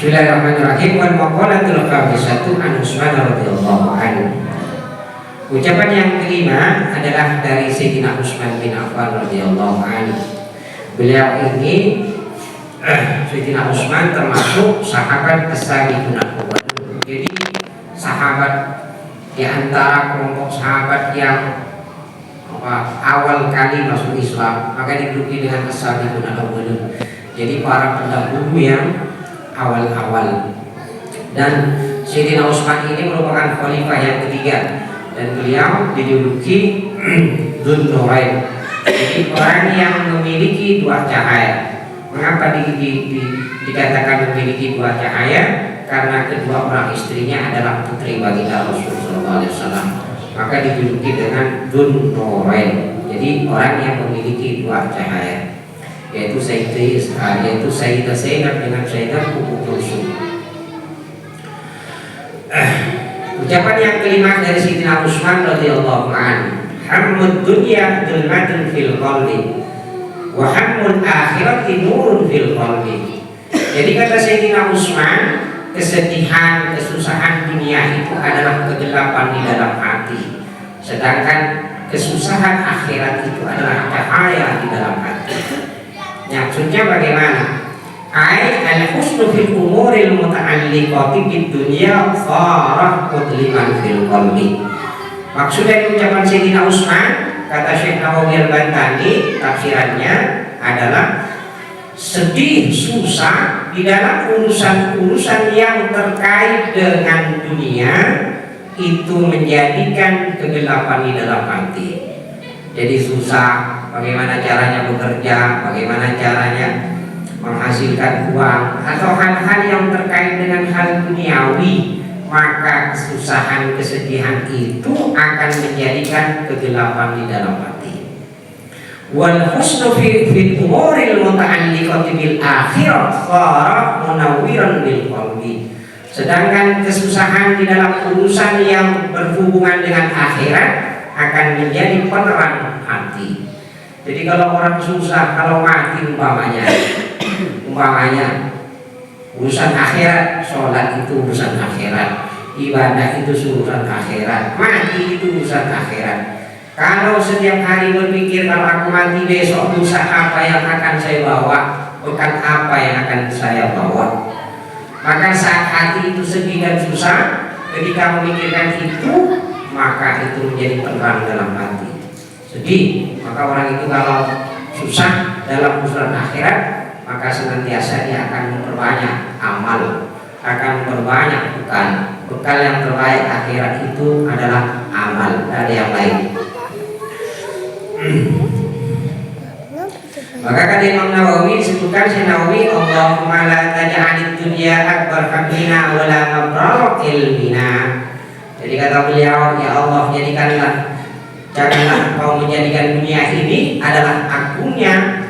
Bismillahirrahmanirrahim. Wal maqalatul khamisatu an Utsman radhiyallahu anhu. Ucapan yang kelima adalah dari Sayyidina Utsman bin Affan radhiyallahu anhu. Beliau ini Sayyidina Utsman termasuk sahabat as-sabiqun al-awwalun. Jadi sahabat di antara kelompok sahabat yang awal kali masuk Islam, maka dijuluki dengan as-sabiqun al-awwalun. Jadi para pendahulu yang awal-awal. Dan Sayyidina Utsman ini merupakan khalifah yang ketiga, dan beliau dijuluki Dzun Nurain. Jadi orang yang memiliki dua cahaya. Mengapa dikatakan memiliki dua cahaya? Karena kedua orang istrinya adalah putri baginda Rasulullah SAW. Maka dijuluki dengan Dzun Nurain. Jadi orang yang memiliki dua cahaya, yaitu Sayyidah Zainab dengan Sayyidah Ummu Kulsum. Ucapan yang kelima dari Sayyidina Utsman radhiyallahu anhu, hammud dunya dhulmatun fil qalbi wa hammul akhirati nurun fil qalbi. Jadi kata Sayyidina Utsman, kesedihan, kesusahan dunia itu adalah kegelapan di dalam hati, sedangkan kesusahan akhirat itu adalah cahaya di dalam hati. Maksudnya bagaimana? Ai al-husnu fil umuril muta'alliqati bid dunya farah mudliman fil qalbi. Maksud dari ucapan Sayyidina Utsman, kata Syekh Nawawi Al-Bantani, tafsirannya adalah sedih, susah di dalam urusan-urusan yang terkait dengan dunia itu menjadikan kegelapan di dalam hati. Jadi susah, bagaimana caranya bekerja, bagaimana caranya menghasilkan uang, atau hal-hal yang terkait dengan hal duniawi, maka kesusahan, kesedihan itu akan menjadikan kegelapan di dalam hati. Wal husnu fil umuril muta'alliqati bil akhirah farah munawwiran bil qalbi. Sedangkan kesusahan di dalam urusan yang berhubungan dengan akhirat akan menjadi penerang hati. Jadi kalau orang susah, kalau mati umpamanya urusan akhirat, sholat itu urusan akhirat, ibadah itu urusan akhirat, mati itu urusan akhirat. Kalau setiap hari berpikir kalau aku mati besok dosa apa yang akan saya bawa, bekal apa yang akan saya bawa, maka saat hati itu sedih dan susah, ketika memikirkan itu, maka itu menjadi penerang dalam hati. Sedih, maka orang itu kalau susah dalam urusan akhirat, maka senantiasa dia akan memperbanyak amal, akan memperbanyak bekal. Bekal yang terbaik akhirat itu adalah amal, tak ada yang lain. Maka kata Imam Nawawi, disebutkan Syekh Nawawi, Allahumma la taj'alid dunya akbar hammina wa la mabrara ilmina. Jadi kata beliau, ya Allah, janganlah kau menjadikan dunia ini adalah agungnya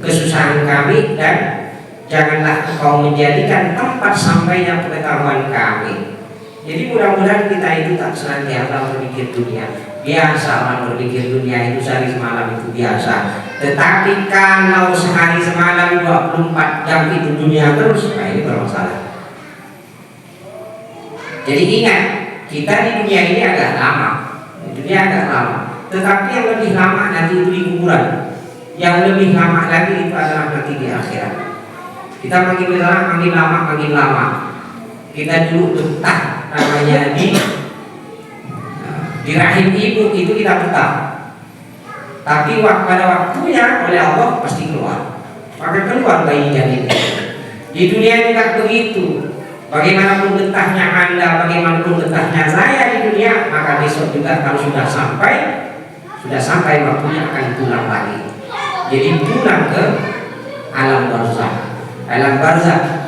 kesusahan kami, dan janganlah kau menjadikan tempat sampainya pengetahuan kami. Jadi mudah-mudahan kita itu tak senantiasa berpikir dunia. Biasa orang berpikir dunia itu sehari semalam itu biasa. Tetapi kalau sehari semalam 24 jam itu dunia terus, nah ini bermasalah. Jadi ingat, kita di dunia ini agak lama, tetapi yang lebih lama nanti itu di kuburan. Yang lebih lama lagi itu adalah nanti di akhirat. Kita makin lama. Kita dulu betah namanya di rahim ibu itu kita betah. Tapi pada waktunya oleh Allah pasti keluar. Maka keluar bayi janin. Di dunia juga begitu. Bagaimanapun betahnya Anda, bagaimanapun betahnya saya di dunia, maka besok juga kalau sudah sampai waktunya akan pulang lagi. Jadi pulang ke alam barzakh,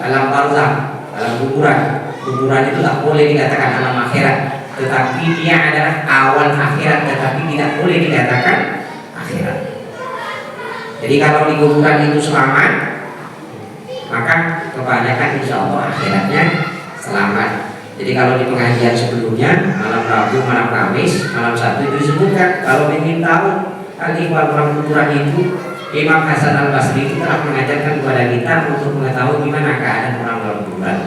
alam kuburan. Kuburan itu tak boleh dikatakan alam akhirat, tetapi dia adalah awal akhirat, tetapi tidak boleh dikatakan akhirat. Jadi kalau di kuburan itu selamat, maka kebanyakan insya Allah akhiratnya selamat. Jadi kalau di pengajian sebelumnya, malam Rabu, malam Kamis, malam Sabtu itu disebutkan, kalau ingin tahu al-ikhwan orang kuburan itu Imam Hasan Al Basri itu telah mengajarkan kepada kita untuk mengetahui gimana keadaan orang dalam kuburan.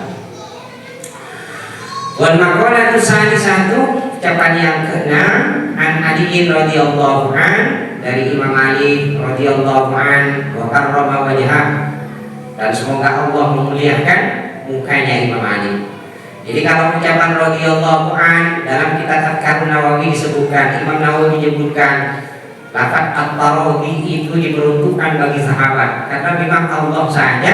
Wal maqalatu satu ucapan yang keenam an Ali radhiyallahu an, dari Imam Ali radhiyallahu an, wa karrama wajhah, dan semoga Allah memuliakan mukanya Imam Ali. Jadi kalau ucapan radhiyallahu an dalam kitab Tadhkirun Nawawi disebutkan, Imam Nawawi menyebutkan lafaz at-taradhi itu diperuntukkan bagi sahabat karena memang Allah saja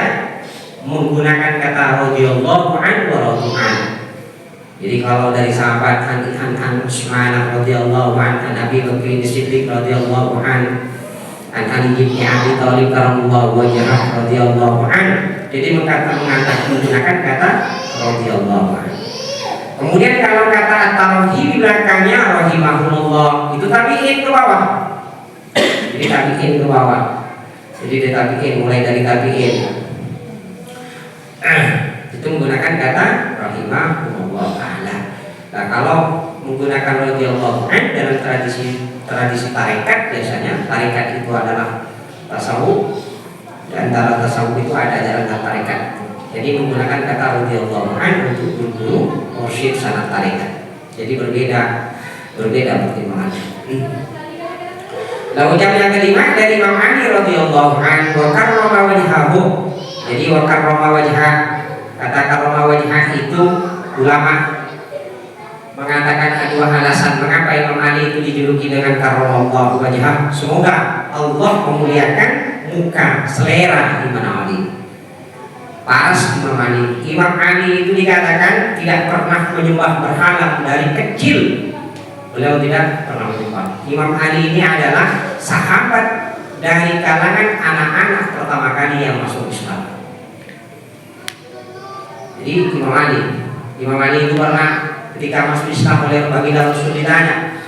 menggunakan kata radhiyallahu an wa radhi'an. Jadi kalau dari sahabat an Utsman radhiyallahu an, an Abi Bakr Siddiq radhiyallahu an Ali bin Abi Thalib karramallahu wajhahu radhiyallahu an, jadi menggunakan kata radhiyallahu an. Kemudian kalau kata at-taradhi di belakangnya rahimahullah, itu tabi'in ke bawah. Jadi tabi'in ke bawah. Jadi dari tabi'in, mulai dari tabi'in. Itu menggunakan kata rahimahullah ta'ala. Nah, kalau menggunakan radhiyallahu an dalam tradisi tarekat, biasanya tarekat itu adalah tasawuf. Di antara tasawuf itu ada jalan tarekat. Jadi menggunakan kata radhiyallahu an untuk guru mursyid sanad tarekat. Jadi berbeda pertimbangannya. Lalu ucapan yang kelima dari Imam Ali radhiyallahu an, wa karrama wajhahu. Jadi wa karrama wajhah, kata karrama wajhah itu ulama mengatakan ada dua alasan mengapa Imam Ali itu dijuluki dengan karramallahu wajhah. Semoga Allah memuliakan muka selera Imam Ali. Pas Imam Ali. Imam Ali itu dikatakan tidak pernah menyembah berhala dari kecil. Beliau tidak pernah menyembah. Imam Ali ini adalah sahabat dari kalangan anak-anak pertama kali yang masuk Islam. Jadi Imam Ali itu pernah ketika masuk Islam oleh baginda Rasul ditanya,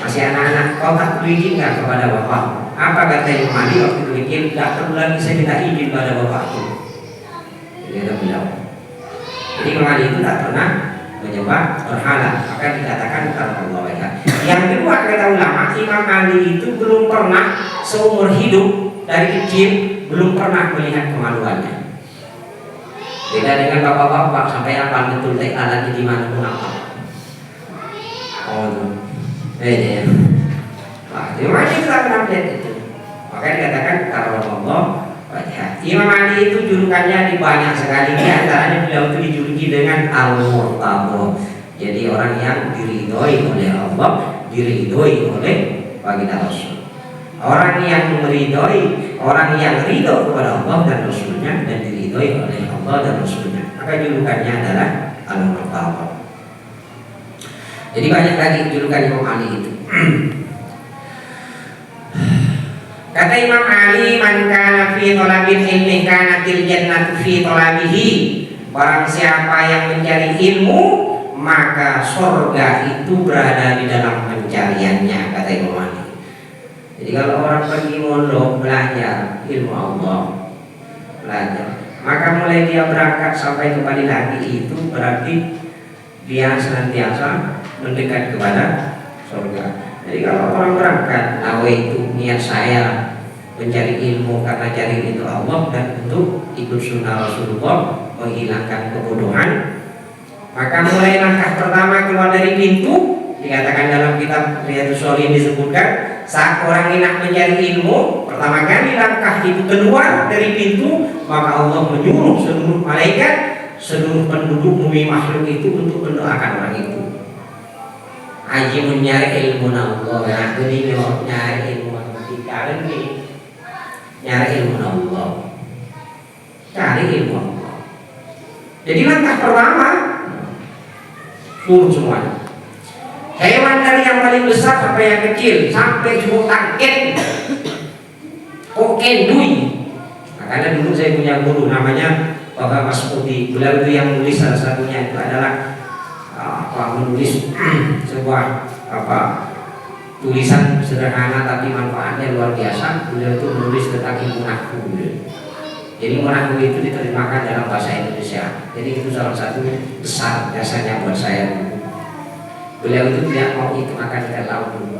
masih anak-anak, kau tak perlu izin nggak kepada bapak? Apa kata Imam Ali waktu itu? Izin, tidak perlu lagi saya minta izin kepada bapakku. Jadi Imam Ali itu tak pernah menyembah berhala, maka dikatakan karramallahu wajhah. Yang kedua kata ulama, Imam Ali itu belum pernah seumur hidup dari kecil belum pernah melihat kemaluannya. Beda dengan bapak-bapak sampai apa betul teh alat di mana pun apa. Oh itu, ya. Wah, Imam Ali itu tak pernah melihat itu. Maka dikatakan karramallahu wajhah. Imam Ali itu julukannya banyak sekali. Di antaranya beliau itu dijuluki dengan Al-Murtadha. Jadi orang yang diridhoi oleh Allah, diridhoi oleh baginda Rasul. Orang yang meridhoi, orang yang ridho kepada Allah dan Rasulnya dan diridhoi oleh Allah dan Rasulnya, maka julukannya adalah Al-Murtadha. Jadi banyak lagi julukan Imam Ali itu. Kata Imam Ali, man kana fi talabil ilmi kanatil jannatu fi talabihi. Barang siapa yang mencari ilmu, maka surga itu berada di dalam pencariannya, kata Imam Ali. Jadi kalau orang pergi mondok belajar ilmu Allah, maka mulai dia berangkat sampai kembali lagi itu berarti dia senantiasa mendekat kepada surga. Jadi kalau orang berangkat, nawaitu niat saya mencari ilmu karena cari ridho Allah dan untuk ikut sunnah Rasulullah, menghilangkan kebodohan, maka mulai langkah pertama keluar dari pintu. Dikatakan dalam kitab Riyadhus Shalihin disebutkan, saat orang hendak mencari ilmu, pertama kali langkah itu keluar dari pintu, maka Allah menyuruh seluruh malaikat, seluruh penduduk bumi makhluk itu untuk mendoakan orang itu. Aji mencari ilmu Allah, jadi nyari ilmu matematika ini, nyari ilmu Allah, cari ilmu Allah. Jadi langkah pertama suruh semuanya. Hewan dari yang paling besar sampai yang kecil, sampai jumbo tangket, kokendui. Nah, karena dulu saya punya guru namanya Bapak Mas Putih. Beliau itu yang menulis salah satunya itu adalah menulis sebuah tulisan sederhana tapi manfaatnya luar biasa. Beliau itu menulis tentang ilmu nahwu. Jadi nahwu itu diterjemahkan dalam bahasa Indonesia. Jadi itu salah satu besar jasanya buat saya. Beliau itu tidak mau makan ikan laut dulu.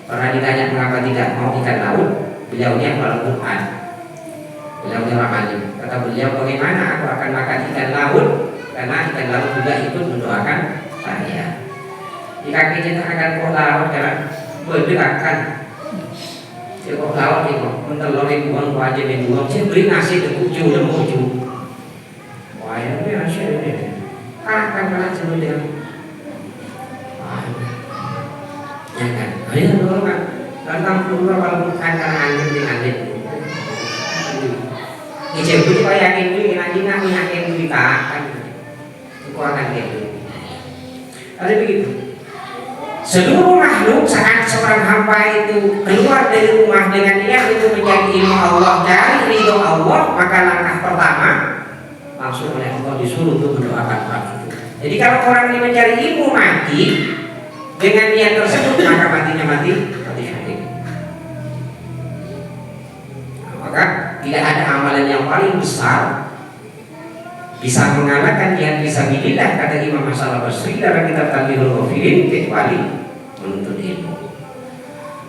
Pernah ditanya mengapa tidak mau ikan laut, Beliaunya hafal Quran, beliaunya Rahman. Kata beliau, bagaimana aku akan makan ikan laut, karena ikan laut juga ikut mendoakan saya. Di kakinya tak akan kok laut karena berderakan. Dia kok laut itu mentelorin buang wajib yang buang. Saya beri nasi ke kucu dan mucu. Wah ini nasi ini. Akan malah sebelum dia. Ya kan, ayo dulu kan. Tentang pura kalau bukan karena anjing dengan anjing. Ini sebut kau yakin dulu anjing aku yakin dulu kan. Kau akan gitu. Ada begitu. Seluruh makhluk saat seorang hamba itu keluar dari rumah dengan niat itu mencari ilmu Allah, cari ridho Allah, maka langkah pertama langsung oleh Allah disuruh untuk mendoakan orang itu. Jadi kalau orang ini mencari ilmu mati dengan niat tersebut, maka matinya mati syahid. Nah, maka tidak ada amalan yang paling besar bisa mengalahkan niat fisabilillah, kata Imam Hasan al-Basri dalam kitab Tanbihul Ghafilin, kecuali menuntut ilmu.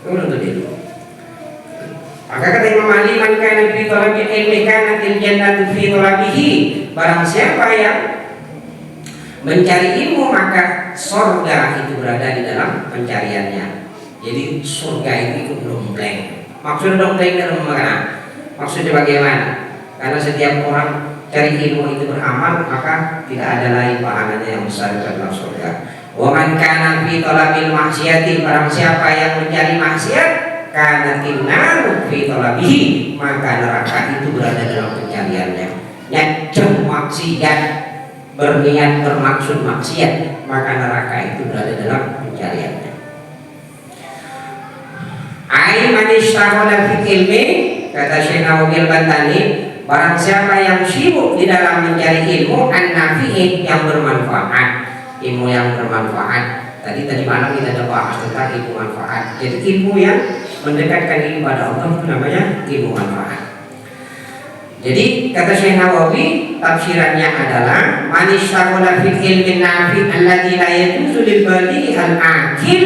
Menuntut ilmu. Maka kata Imam Ali, man kana fi talabil ilmi kanatil jannatu fi talabihi. Barang siapa yang mencari ilmu maka surga itu berada di dalam pencariannya. Jadi surga itu ikut dompleng. Maksud dompleng dalam mana? Maksudnya bagaimana? Karena setiap orang cari ilmu itu beramal, maka tidak ada lain pahalanya yang besar dalam surga. Wa man kana fi talabil maksiati, barang siapa yang mencari maksiat, kana tinnaru fi talabihi, maka neraka itu berada dalam pencariannya. Nyacem maksiat, berniat bermaksud maksiat, maka neraka itu berada dalam pencariannya. Ai man ishtaghala fi ilmi, kata Syekh Nawawi Al-Bantani, barang siapa yang sibuk di dalam mencari ilmu an-nafi'in, yang bermanfaat, ilmu yang bermanfaat. Tadi malam kita ada bahas tentang ilmu manfaat. Jadi ilmu yang mendekatkan diri pada Allah itu namanya ilmu manfaat. Jadi kata Syekh Nawawi, tafsirannya adalah man ishtaghala fil ilmi nafi' alladzi la yajuzu lil bali al-aqil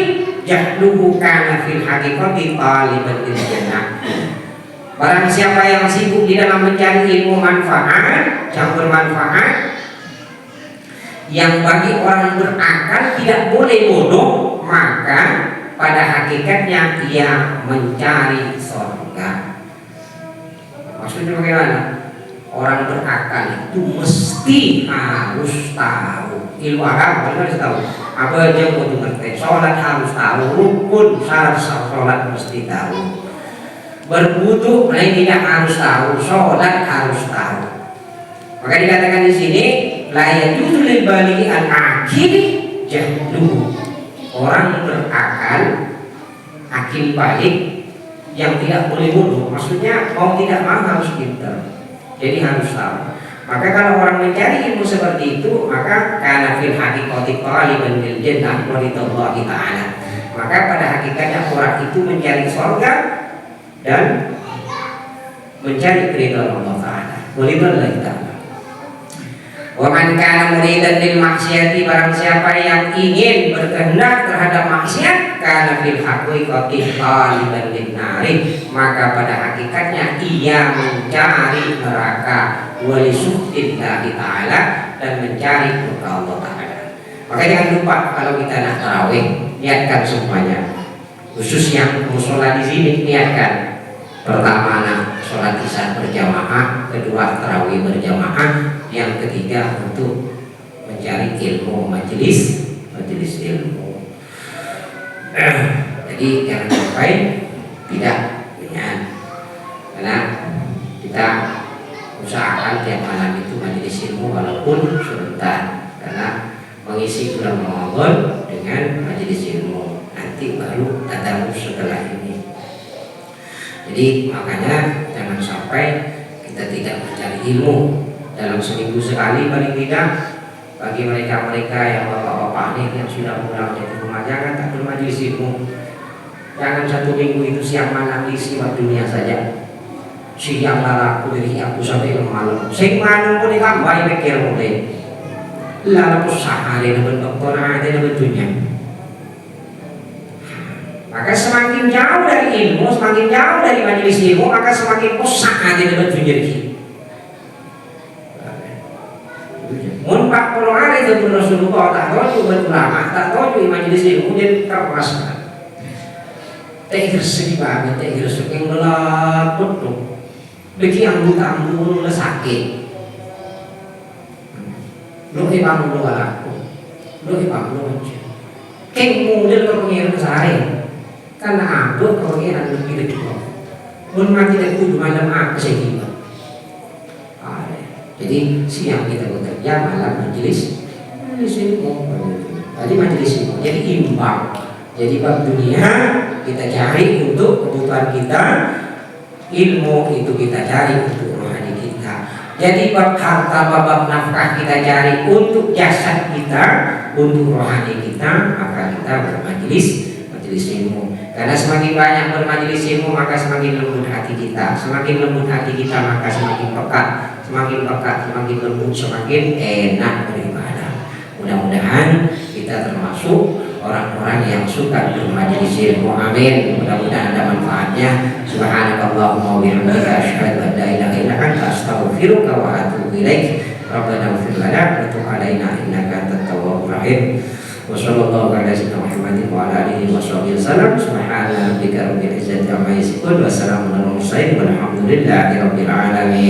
jahluhu kana fil haqiqati taliban lil jannah. Barang siapa yang sibuk di dalam mencari ilmu manfaat yang bermanfaat, yang bagi orang berakal tidak boleh bodoh, maka pada hakikatnya ia mencari surga. Maksudnya bagaimana? Orang berakal itu mesti harus tahu ilmu agama, harus tahu apa yang mau mengerti. Sholat harus tahu, rukun syarat sholat mesti tahu. Berwudu tidak harus tahu, sholat harus tahu. Maka dikatakan di sini la yajuzu lil balighi al-aqil jahluhu. Orang berakal, akil balik, yang tidak boleh bodoh, maksudnya mau tidak mau harus pintar, jadi harus tahu. Maka kalau orang mencari ilmu seperti itu, maka kana fil haqiqati taliban lil jannah wa ridallahi ta'ala, maka pada hakikatnya orang itu mencari surga dan mencari keridhaan Allah Ta'ala. Walillahi ta'ala. Wa man kana muridan lil maksiati, barang siapa yang ingin berkehendak terhadap maksiat, kana fil haqiqati taliban lin nari, maka pada hakikatnya ia mencari neraka, wali suhtillahi ta'ala, dan mencari murka Allah Ta'ala. Maka jangan lupa kalau kita nak tarawih, niatkan semuanya. Khusus yang musola di sini niatkan. Pertama sholat isya berjamaah, kedua tarawih berjamaah, yang ketiga untuk mencari ilmu, majelis ilmu. Jadi jangan sampai tidak dengan, karena kita usahakan tiap malam itu majelis ilmu walaupun sebentar, karena mengisi bulan Ramadan dengan majelis ilmu, nanti baru tadarus setelah ini. Jadi makanya jangan sampai kita tidak mencari ilmu. Dalam seminggu sekali paling tidak, bagi mereka-mereka yang bapak-bapak ini yang sudah pulang dari rumah, jangan tak bermajelis ilmu. Jangan satu minggu itu siang malam isi waktunya saja. Siang lalaku dari aku sampai ke malam. Sing malam pun ditambah pikir mulai. Lalu sehari dengan dokter ada dengan dunia. Maka semakin jauh dari ilmu, semakin jauh dari majelis ilmu, maka semakin rusak hati dalam dunia kita. Mun pak kalau ada itu Rasulullah tak tahu ulama, tak tahu majelis ilmu jadi keras. Teh resik banget, teh resik yang gelap betul. Bagi anggota anggota sakit. Lo ibang lo aku, lo ibang lo aja. Keng model kepengiran saya, karena aku kepengiran lebih dekat. Mun mati aku malam apa sih? Jadi siang kita bekerja, malam majelis ilmu. Tadi majelis ilmu. Jadi imbang. Jadi bab dunia kita cari untuk kebutuhan kita, ilmu itu kita cari untuk rohani kita. Jadi bab harta, bab nafkah kita cari untuk jasad kita, untuk rohani kita, maka kita bermajelis ilmu. Karena semakin banyak bermajelis ilmu, maka semakin lembut hati kita. Semakin lembut hati kita, maka semakin pekat. Semakin pekat, semakin lembut, semakin enak beribadah. Mudah-mudahan kita termasuk orang-orang yang suka bermajelis ilmu. Amin. Mudah-mudahan ada manfaatnya. Subhanakallahumma wa bihamdika asyhadu an la ilaha illa anta astaghfiruka wa atubu ilaik. Rabbana ighfir lana wa tub 'alaina innaka antat tawwabur rahim. Wa sallallahu ala sayyidina Muhammadin wa ala alihi washabihi wasallam. Subhana rabbika rabbil izzati amma yasifun wa salamun alal mursalin walhamdulillahi rabbil alamin.